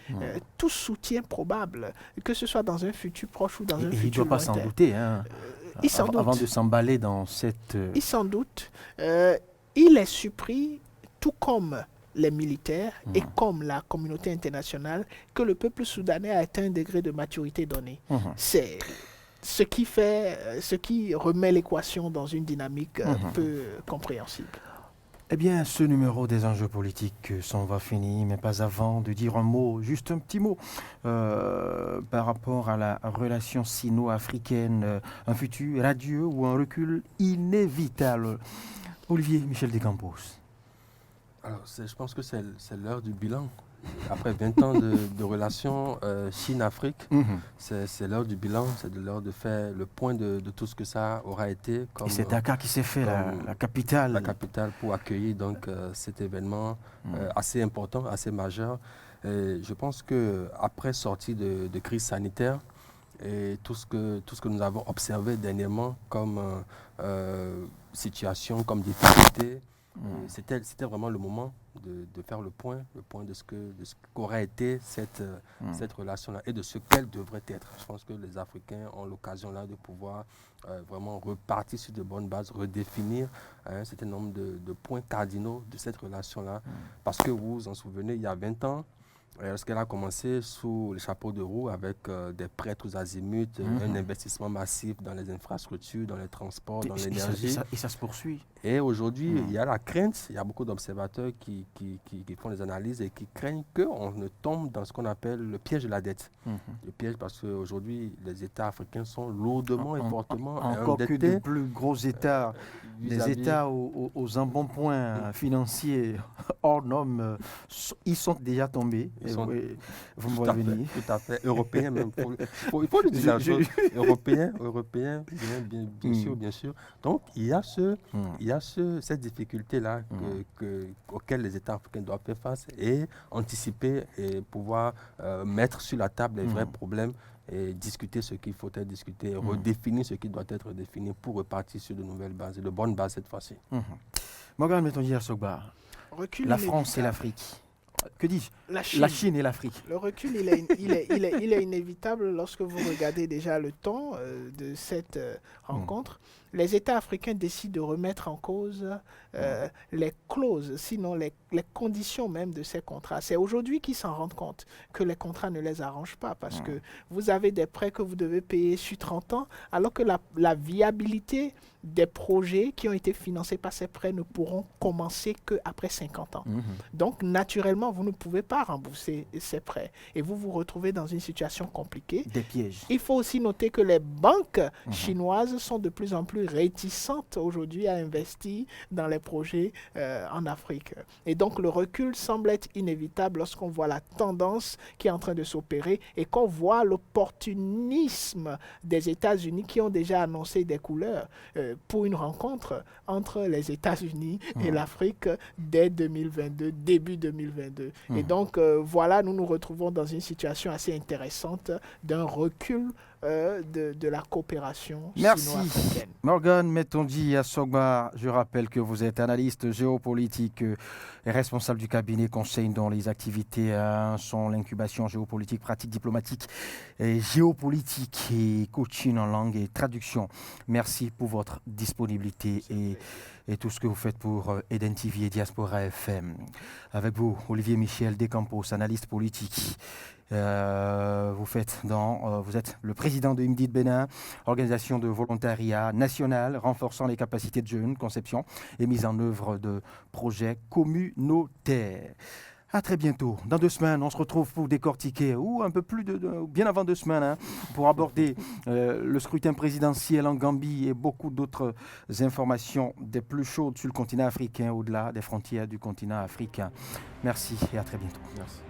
tout soutien probable, que ce soit dans un futur proche ou dans un futur lointain. Il ne doit pas s'en douter, avant de s'emballer dans cette... Il s'en doute. Il est surpris, tout comme les militaires et comme la communauté internationale, que le peuple soudanais a atteint un degré de maturité donné. C'est... ce qui remet l'équation dans une dynamique peu compréhensible. Eh bien, ce numéro des enjeux politiques s'en va finir, mais pas avant de dire un mot, juste un petit mot, par rapport à la relation sino-africaine, un futur radieux ou un recul inévitable. Olivier Michel Descampos. Alors, je pense que c'est l'heure du bilan. Après 20 ans de relations Chine-Afrique, c'est l'heure du bilan, c'est l'heure de faire le point de tout ce que ça aura été. Comme, et c'est Dakar qui s'est fait la capitale. La capitale pour accueillir donc, cet événement assez important, assez majeur. Et je pense qu'après sortie de crise sanitaire et tout ce que nous avons observé dernièrement comme situation, comme difficulté, c'était vraiment le moment de faire le point de ce qu'aurait été cette relation-là et de ce qu'elle devrait être. Je pense que les Africains ont l'occasion là de pouvoir vraiment repartir sur de bonnes bases, redéfinir un certain nombre de points cardinaux de cette relation-là. Parce que vous vous en souvenez, il y a 20 ans, Lorsqu'elle a commencé sous le chapeau de roue avec des prêts tous azimuts, un investissement massif dans les infrastructures, dans les transports, dans l'énergie. Et ça se poursuit. Et aujourd'hui, il y a la crainte, il y a beaucoup d'observateurs qui font des analyses et qui craignent qu'on ne tombe dans ce qu'on appelle le piège de la dette. Le piège parce qu'aujourd'hui, les États africains sont lourdement et fortement encore endettés. Que des plus gros États, des États aux embonpoints financiers hors normes, ils sont déjà tombés. Vous me voyez venir. Tout à fait. Européens même. Il faut le dire la chose. Européens, bien sûr. Donc, il y a cette difficulté-là auquel les États africains doivent faire face et anticiper et pouvoir mettre sur la table les vrais problèmes et discuter ce qu'il faut être discuté, redéfinir ce qui doit être défini pour repartir sur de nouvelles bases, et de bonnes bases cette fois-ci. Morgan Metonji Assogba, la France et l'Afrique. Que dis-je? La Chine et l'Afrique. Le recul, il est inévitable lorsque vous regardez déjà le temps de cette rencontre. Les États africains décident de remettre en cause les clauses, sinon les conditions même de ces contrats. C'est aujourd'hui qu'ils s'en rendent compte que les contrats ne les arrangent pas parce que vous avez des prêts que vous devez payer sur 30 ans, alors que la viabilité des projets qui ont été financés par ces prêts ne pourront commencer qu'après 50 ans. Donc, naturellement, vous ne pouvez pas rembourser ces prêts et vous vous retrouvez dans une situation compliquée. Des pièges. Il faut aussi noter que les banques chinoises sont de plus en plus réticentes aujourd'hui à investir dans les projets en Afrique. Et donc, le recul semble être inévitable lorsqu'on voit la tendance qui est en train de s'opérer et qu'on voit l'opportunisme des États-Unis qui ont déjà annoncé des couleurs pour une rencontre entre les États-Unis et l'Afrique dès 2022, début 2022. Et donc, voilà, nous nous retrouvons dans une situation assez intéressante d'un recul de la coopération sino-africaine. Merci. Morgan Metonji Assogba, je rappelle que vous êtes analyste géopolitique et responsable du cabinet conseil dont les activités sont l'incubation géopolitique, pratique diplomatique et géopolitique et coaching en langue et traduction. Merci pour votre disponibilité et tout ce que vous faites pour Eden TV et Diaspora FM. Avec vous, Olivier Michel Descampos, analyste politique. Vous êtes le président de IMDID Bénin, organisation de volontariat national renforçant les capacités de jeunes, conception et mise en œuvre de projets communautaires. À très bientôt. Dans 2 semaines, on se retrouve pour décortiquer, ou un peu plus bien avant 2 semaines, pour aborder le scrutin présidentiel en Gambie et beaucoup d'autres informations des plus chaudes sur le continent africain, au-delà des frontières du continent africain. Merci et à très bientôt. Merci.